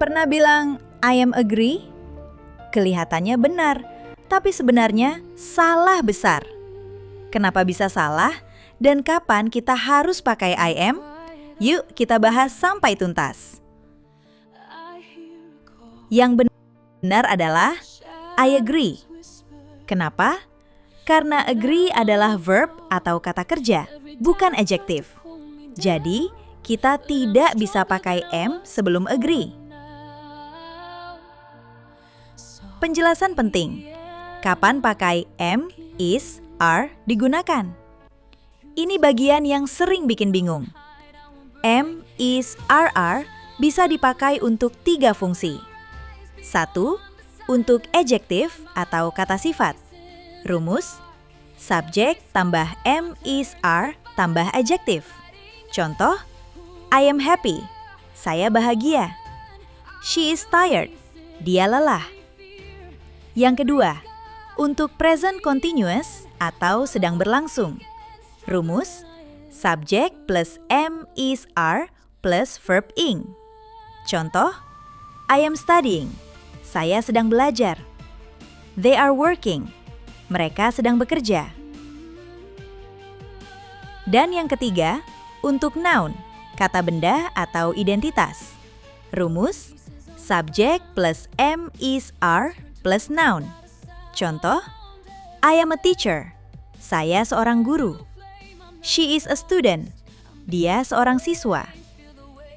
Pernah bilang, I am agree? Kelihatannya benar, tapi sebenarnya salah besar. Kenapa bisa salah? Dan kapan kita harus pakai I am? Yuk kita bahas sampai tuntas. Yang benar adalah I agree. Kenapa? Karena agree adalah verb atau kata kerja, bukan adjektif. Jadi, kita tidak bisa pakai am sebelum agree. Penjelasan penting. Kapan pakai am, is, are digunakan? Ini bagian yang sering bikin bingung. Am, is, are bisa dipakai untuk 3 fungsi. 1. Untuk adjektif atau kata sifat. Rumus, subjek tambah am, is, are tambah adjektif. Contoh, I am happy, saya bahagia. She is tired, dia lelah. Yang kedua, untuk present continuous atau sedang berlangsung. Rumus, subjek plus am, is, are plus verb ing. Contoh, I am studying, saya sedang belajar. They are working, mereka sedang bekerja. Dan yang ketiga, untuk noun, kata benda atau identitas. Rumus, subjek plus am, is, are plus noun. Contoh, I am a teacher, saya seorang guru. She is a student, dia seorang siswa.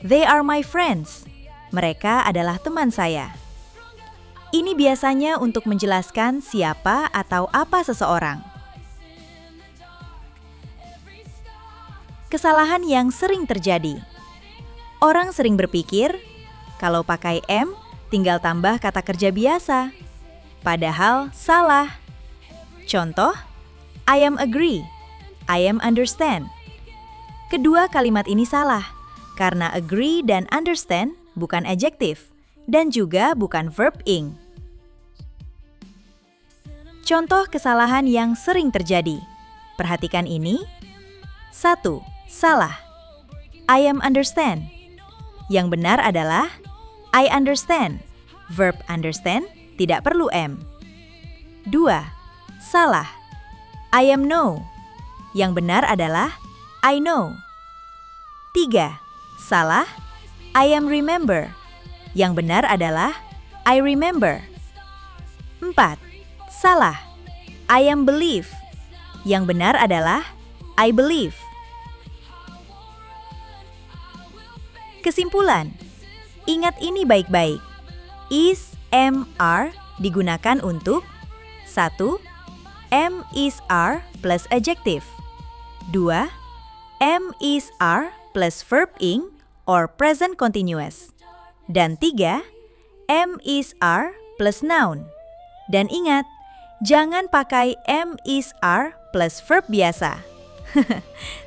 They are my friends, mereka adalah teman saya. Ini biasanya untuk menjelaskan siapa atau apa seseorang. Kesalahan yang sering terjadi. Orang sering berpikir, kalau pakai am, tinggal tambah kata kerja biasa. Padahal salah. Contoh, I am agree, I am understand. Kedua kalimat ini salah, karena agree dan understand bukan adjektif, dan juga bukan verb ing. Contoh kesalahan yang sering terjadi. Perhatikan ini. 1. Salah. I am understand. Yang benar adalah I understand. Verb understand tidak perlu am. 2. Salah. I am know. Yang benar adalah I know. 3. Salah. I am remember. Yang benar adalah I remember. 4. Salah. I am believe. Yang benar adalah I believe. Kesimpulan. Ingat ini baik-baik. Is, am, are digunakan untuk 1. Am, is, are plus adjektif. 2. Am, is, are plus verb ing or present continuous. Dan 3. Am, is, are plus noun. Dan ingat, jangan pakai am, is, are plus verb biasa.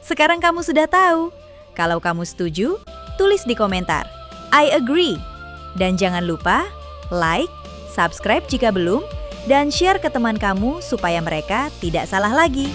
Sekarang kamu sudah tahu. Kalau kamu setuju, tulis di komentar I agree. Dan jangan lupa like, subscribe jika belum, dan share ke teman kamu supaya mereka tidak salah lagi.